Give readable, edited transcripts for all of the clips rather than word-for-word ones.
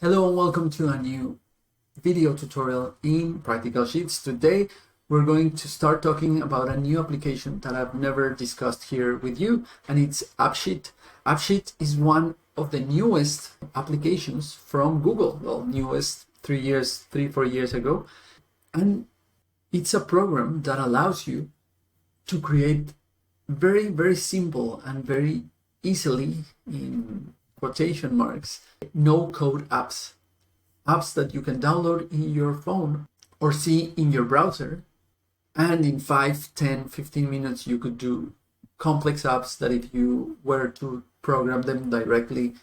Hello and welcome to a new video tutorial in Practical Sheets. Today we're going to start talking about a new application that I've never discussed here with you, and it's AppSheet. AppSheet is one of the newest applications from Google. Well, newest 4 years ago. And it's a program that allows you to create very simple and very easily, in quotation marks, no-code apps that you can download in your phone or see in your browser, and in 5, 10, 15 minutes you could do complex apps that if you were to program them directly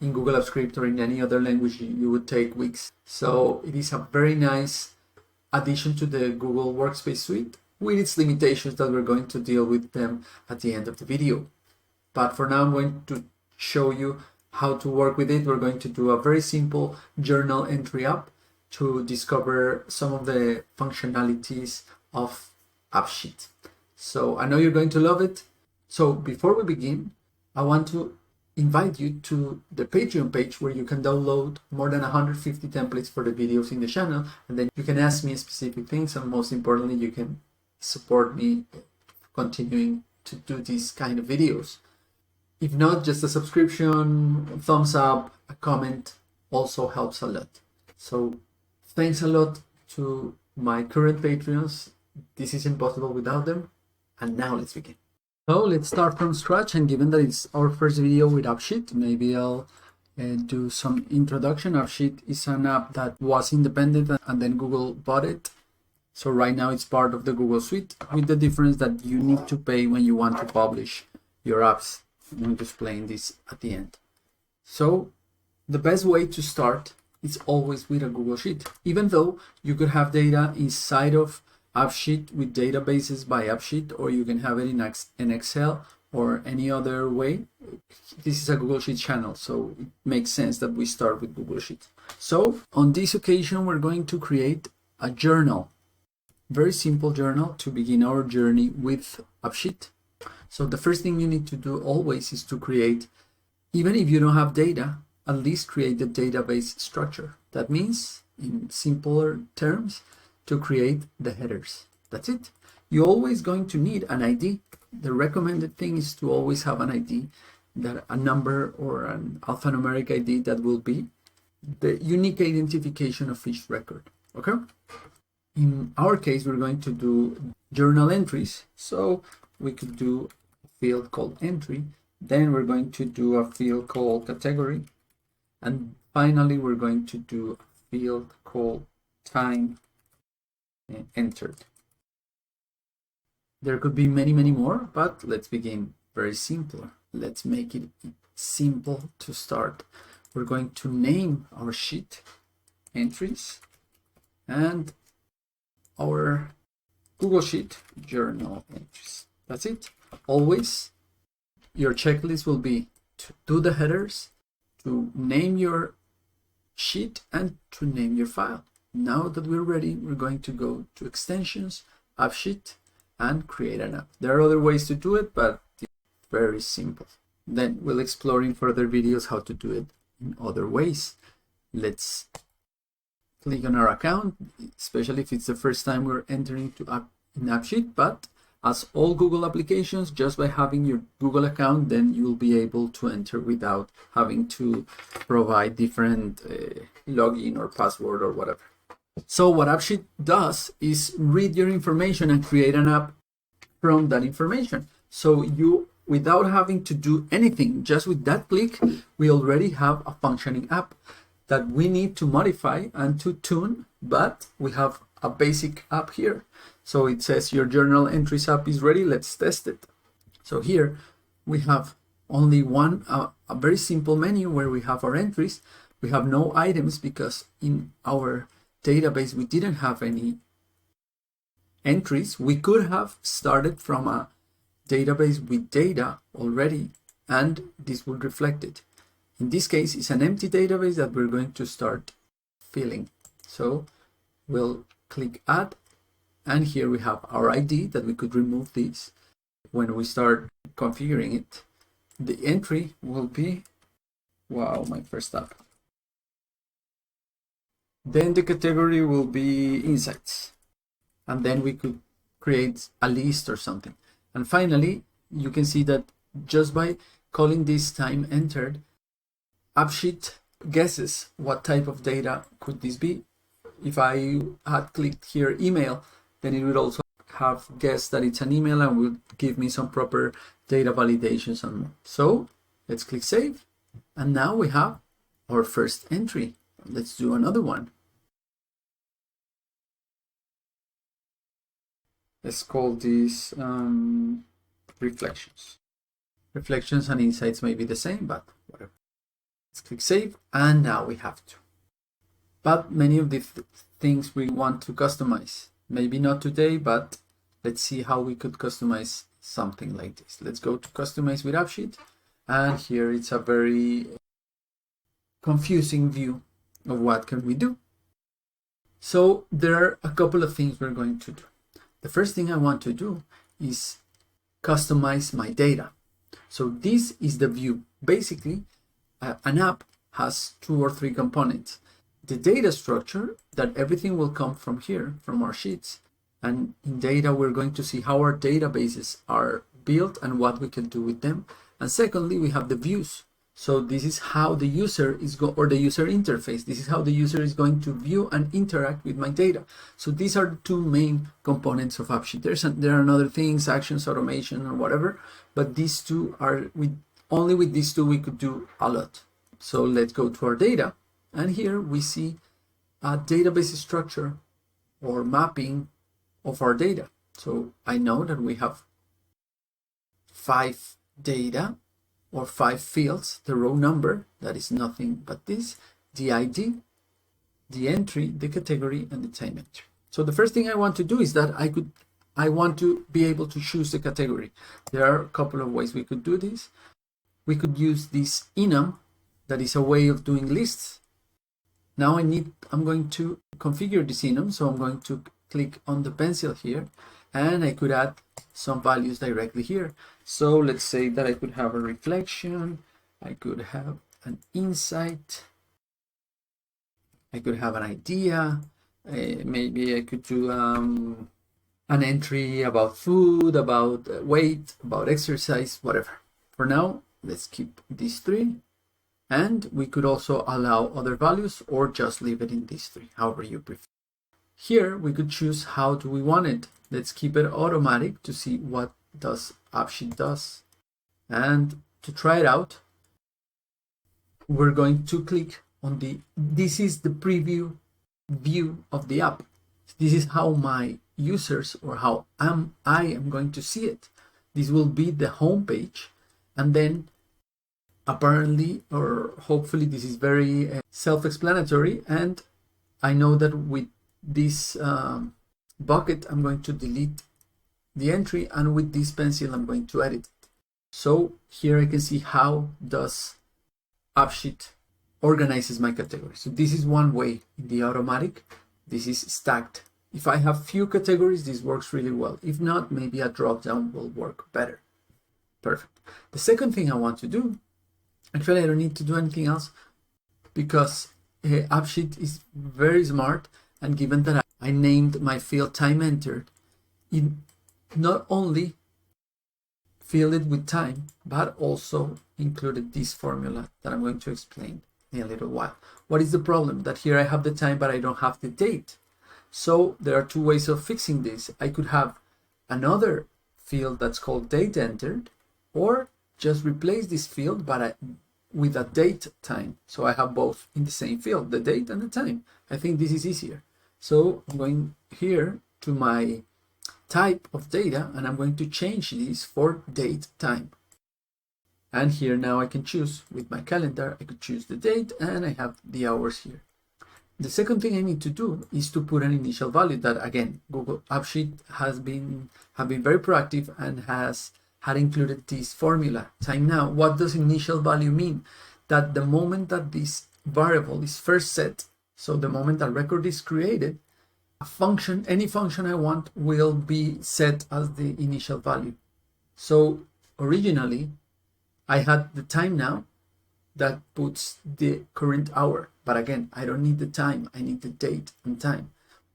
in Google Apps Script or in any other language, you would take weeks. So it is a very nice addition to the Google Workspace suite, with its limitations that we're going to deal with them at the end of the video. But for now, I'm going to show you how to work with it. We're going to do a very simple journal entry app to discover some of the functionalities of AppSheet. So I know you're going to love it. So before we begin, I want to invite you to the Patreon page, where you can download more than 150 templates for the videos in the channel, and then you can ask me specific things, and most importantly, you can support me continuing to do these kind of videos. If not, just a subscription, thumbs up, a comment also helps a lot. So thanks a lot to my current Patreons. This is impossible without them. And now let's begin. So let's start from scratch, and given that it's our first video with AppSheet, maybe I'll do some introduction. AppSheet is an app that was independent and then Google bought it. So right now it's part of the Google suite, with the difference that you need to pay when you want to publish your apps. I'm going to explain this at the end. So the best way to start is always with a Google Sheet, even though you could have data inside of AppSheet with databases by AppSheet, or you can have it in Excel or any other way. This is a Google Sheet channel, so it makes sense that we start with Google Sheet. So on this occasion, we're going to create a journal, very simple journal, to begin our journey with AppSheet. So the first thing you need to do always is to create, even if you don't have data, at least create the database structure. That means, in simpler terms, to create the headers. That's it. You're always going to need an ID. The recommended thing is to always have an ID, that a number or an alphanumeric ID that will be the unique identification of each record. Okay? In our case, we're going to do journal entries. So we could do a field called entry. Then we're going to do a field called category. And finally, we're going to do a field called time entered. There could be many more, but let's begin very simple. Let's make it simple to start. We're going to name our sheet entries and our Google Sheet journal entries. That's it. Always your checklist will be to do the headers, to name your sheet, and to name your file. Now that we're ready, we're going to go to extensions, AppSheet, and create an app. There are other ways to do it, but it's very simple. Then we'll explore in further videos how to do it in other ways. Let's click on our account, especially if it's the first time we're entering in AppSheet. But as all Google applications, just by having your Google account, then you'll be able to enter without having to provide different login or password or whatever. So what AppSheet does is read your information and create an app from that information. So you, without having to do anything, just with that click, we already have a functioning app that we need to modify and to tune, but we have a basic app here. So it says your journal entries app is ready. Let's test it. So here we have only a very simple menu where we have our entries. We have no items because in our database we didn't have any entries. We could have started from a database with data already, and this would reflect it. In this case, it's an empty database that we're going to start filling. So we'll click add, and here we have our ID that we could remove this when we start configuring it. The entry will be, wow, my first app. Then the category will be insights. And then we could create a list or something. And finally, you can see that just by calling this time entered, AppSheet guesses what type of data could this be. If I had clicked here email, then it would also have guessed that it's an email and would give me some proper data validations and more. So let's click save. And now we have our first entry. Let's do another one. Let's call this reflections. Reflections and insights may be the same, but whatever. Let's click save, and now we have to. But many of the things we want to customize. Maybe not today, but let's see how we could customize something like this. Let's go to customize with AppSheet, and here it's a very confusing view of what can we do. So there are a couple of things we're going to do. The first thing I want to do is customize my data. So this is the view. Basically, an app has 2 or 3 components. The data structure, that everything will come from here, from our sheets. And in data, we're going to see how our databases are built and what we can do with them. And secondly, we have the views. So this is how the user is or the user interface. This is how the user is going to view and interact with my data. So these are the 2 main components of AppSheet. There are other things, actions, automation, or whatever, but these 2 are only with these 2 we could do a lot. So let's go to our data, and here we see a database structure or mapping of our data. So I know that we have 5 data, or 5 fields, the row number, that is nothing but this, the ID, the entry, the category, and the time entry. So the first thing I want to do is that I want to be able to choose the category. There are a couple of ways we could do this. We could use this enum, that is a way of doing lists. Now I'm going to configure this enum, so I'm going to click on the pencil here, and I could add some values directly here. So let's say that I could have a reflection, I could have an insight, I could have an idea, maybe I could do an entry about food, about weight, about exercise, whatever. For now, let's keep these 3. And we could also allow other values or just leave it in these 3, however you prefer. Here we could choose how do we want it. Let's keep it automatic to see what does AppSheet does. And to try it out, we're going to click on this is the preview view of the app. This is how my users, or how I am going to see it. This will be the home page, and then apparently, or hopefully, this is very self-explanatory, and I know that with this bucket I'm going to delete the entry, and with this pencil I'm going to edit it. So here I can see how does AppSheet organizes my categories. So this is one way in the automatic. This is stacked. If I have few categories, this works really well. If not, maybe a drop down will work better. Perfect. The second thing I want to do, actually I don't need to do anything else, because AppSheet is very smart, and given that I named my field time entered, it not only filled it with time, but also included this formula that I'm going to explain in a little while. What is the problem? That here I have the time, but I don't have the date. So there are 2 ways of fixing this. I could have another field that's called date entered, or just replace this field but with a date time. So I have both in the same field, the date and the time. I think this is easier. So I'm going here to my type of data, and I'm going to change this for date time. And here now I can choose with my calendar, I could choose the date, and I have the hours here. The second thing I need to do is to put an initial value that, again, Google AppSheet have been very proactive and had included this formula, time now. What does initial value mean? That the moment that this variable is first set, so the moment that record is created, a function, any function I want, will be set as the initial value. So originally I had the time now that puts the current hour. But again, I don't need the time, I need the date and time.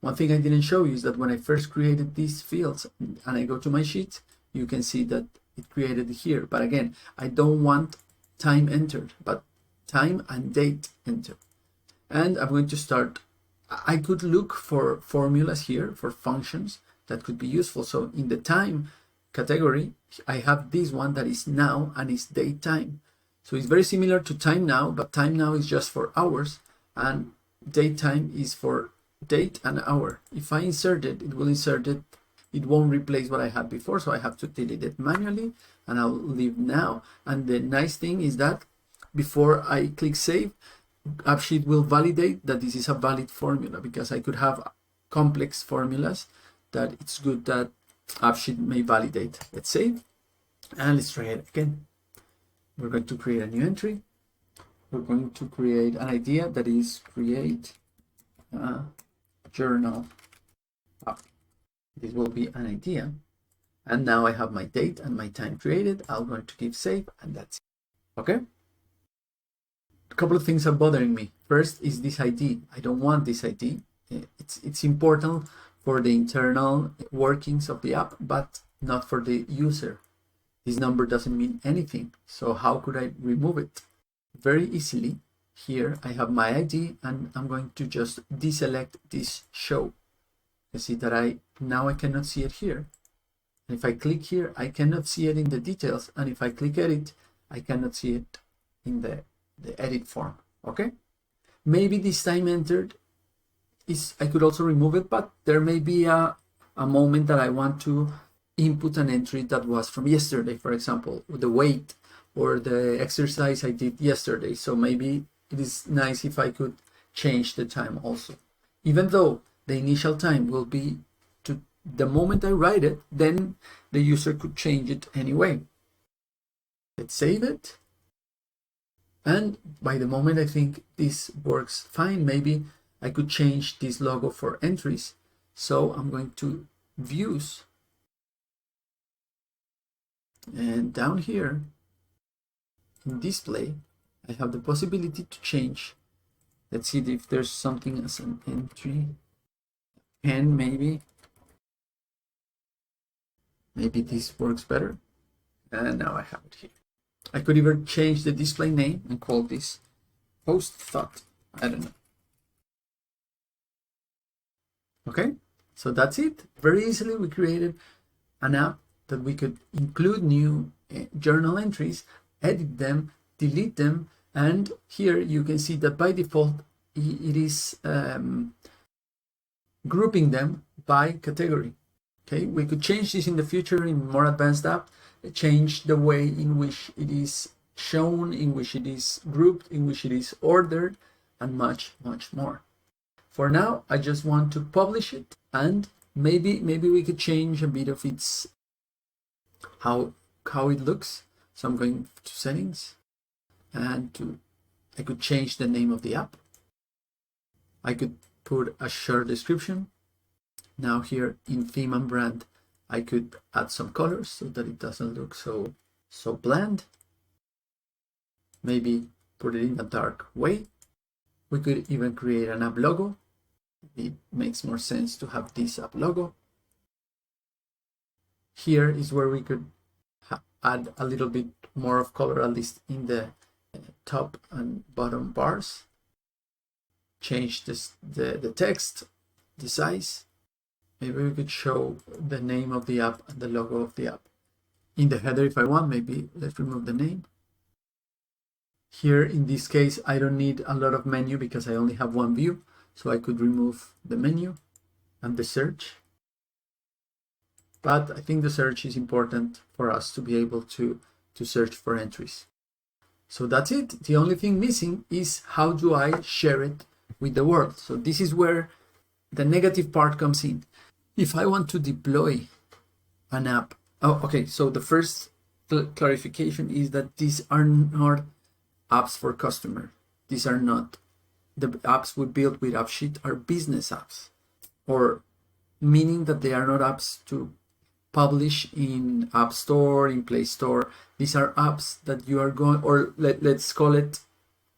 One thing I didn't show you is that when I first created these fields and I go to my sheet, you can see that it created here. But again, I don't want time entered, but time and date entered. And I'm going to start. I could look for formulas here for functions that could be useful. So in the time category, I have this one that is now and is date time. So it's very similar to time now, but time now is just for hours and date time is for date and hour. If I insert it, it will insert it. It won't replace what I had before, so I have to delete it manually, and I'll leave now. And the nice thing is that before I click save, AppSheet will validate that this is a valid formula, because I could have complex formulas that it's good that AppSheet may validate. Let's save, and let's try it again. We're going to create a new entry. We're going to create an idea that is create a journal app. This will be an idea. And now I have my date and my time created. I'm going to give save, and that's it. Okay? A couple of things are bothering me. First is this ID. I don't want this ID. It's important for the internal workings of the app, but not for the user. This number doesn't mean anything. So how could I remove it? Very easily. Here I have my ID, and I'm going to just deselect this show. You see that now I cannot see it here. And if I click here, I cannot see it in the details. And if I click edit, I cannot see it in the edit form. Okay? Maybe this time entered I could also remove it, but there may be a moment that I want to input an entry that was from yesterday, for example, the weight or the exercise I did yesterday. So maybe it is nice if I could change the time also. Even though the initial time will be to the moment I write it, then the user could change it anyway. Let's save it. And by the moment I think this works fine, maybe I could change this logo for entries. So I'm going to views. And down here in display, I have the possibility to change. Let's see if there's something as an entry. And maybe this works better. And now I have it here. I could even change the display name and call this post thought. I don't know. Okay, so that's it. Very easily we created an app that we could include new journal entries, edit them, delete them, and here you can see that by default it is grouping them by category. Okay, we could change this in the future in more advanced app, change the way in which it is shown, in which it is grouped, in which it is ordered, and much more. For now, I just want to publish it, and maybe we could change a bit of its how it looks. So I'm going to settings, and I could change the name of the app. I could put a short description. Now here in theme and brand, I could add some colors so that it doesn't look so bland. Maybe put it in a dark way. We could even create an app logo. It makes more sense to have this app logo. Here is where we could add a little bit more of color, at least in the top and bottom bars. Change the text, the size. Maybe we could show the name of the app and the logo of the app. In the header, if I want, maybe let's remove the name. Here, in this case, I don't need a lot of menu because I only have one view. So I could remove the menu and the search. But I think the search is important for us to be able to search for entries. So that's it. The only thing missing is how do I share it with the world? So this is where the negative part comes in. If I want to deploy an app, okay, so the first clarification is that these are not apps for customer. These are not the apps we build with AppSheet are business apps, or meaning that they are not apps to publish in App Store, in Play Store. These are apps that you are going, or let's call it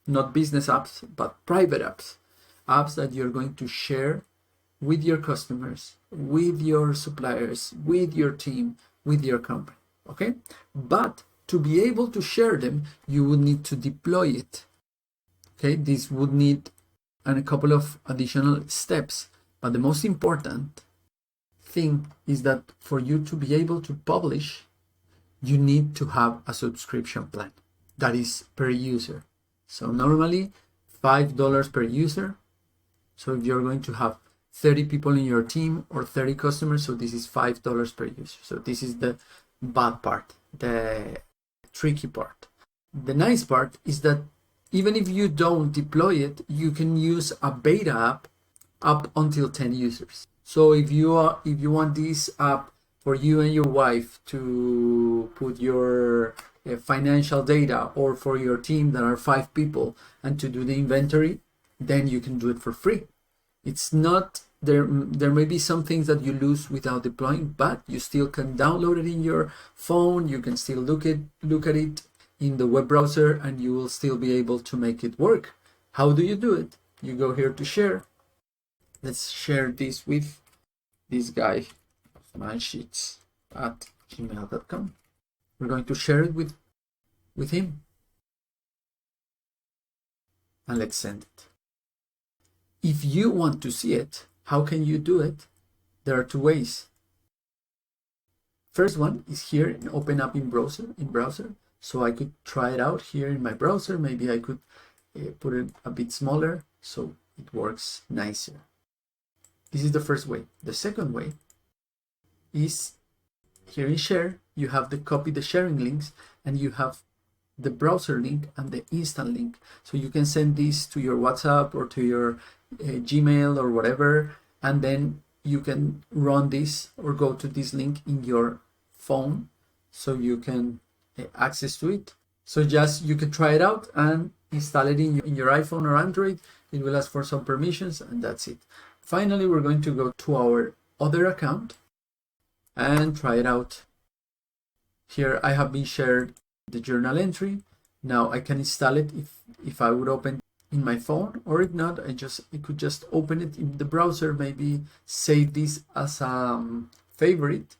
not business apps, but private apps, apps that you're going to share with your customers, with your suppliers, with your team, with your company, okay? But to be able to share them, you would need to deploy it, okay? This would need a couple of additional steps, but the most important thing is that for you to be able to publish, you need to have a subscription plan that is per user. So normally $5 per user. So if you're going to have 30 people in your team or 30 customers, so this is $5 per user. So this is the bad part, the tricky part. The nice part is that even if you don't deploy it, you can use a beta app up until 10 users. So if you want this app for you and your wife to put your financial data, or for your team that are 5 people and to do the inventory, then you can do it for free. It's not there may be some things that you lose without deploying, but you still can download it in your phone. You can still look at it in the web browser, and you will still be able to make it work. How do you do it? You go here to share. Let's share this with this guy, mysheets@gmail.com. We're going to share it with him, and let's send it. If you want to see it, how can you do it? There are 2 ways. First one is here and open up in browser. So I could try it out here in my browser. Maybe I could put it a bit smaller so it works nicer. This is the first way. The second way is here in share. You have the sharing links, and you have the browser link and the instant link. So you can send this to your WhatsApp or to your Gmail or whatever, and then you can run this or go to this link in your phone, so you can access to it. So just you can try it out and install it in your iPhone or Android. It will ask for some permissions, and that's it. Finally, we're going to go to our other account and try it out. Here I have been shared the journal entry. Now I can install it if I would open in my phone, or if not, I could just open it in the browser, maybe save this as a favorite.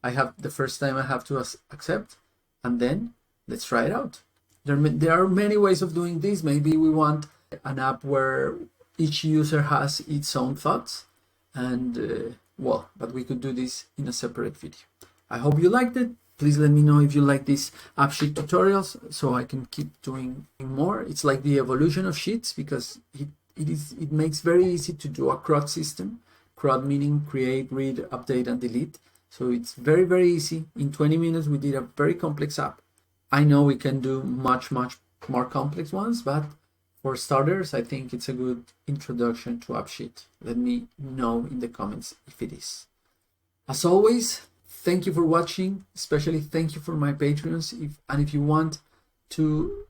The first time I have to accept, and then let's try it out. There are many ways of doing this. Maybe we want an app where each user has its own thoughts, and but we could do this in a separate video. I hope you liked it. Please let me know if you like these AppSheet tutorials so I can keep doing more. It's like the evolution of Sheets, because it makes very easy to do a CRUD system. CRUD meaning create, read, update, and delete. So it's very, very easy. In 20 minutes, we did a very complex app. I know we can do much, much more complex ones, but for starters, I think it's a good introduction to AppSheet. Let me know in the comments if it is. As always, thank you for watching. Especially thank you for my Patreons. If you want to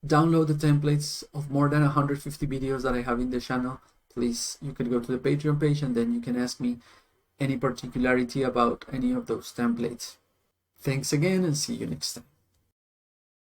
download the templates of more than 150 videos that I have in the channel, please, you can go to the Patreon page, and then you can ask me any particularity about any of those templates. Thanks again, and see you next time.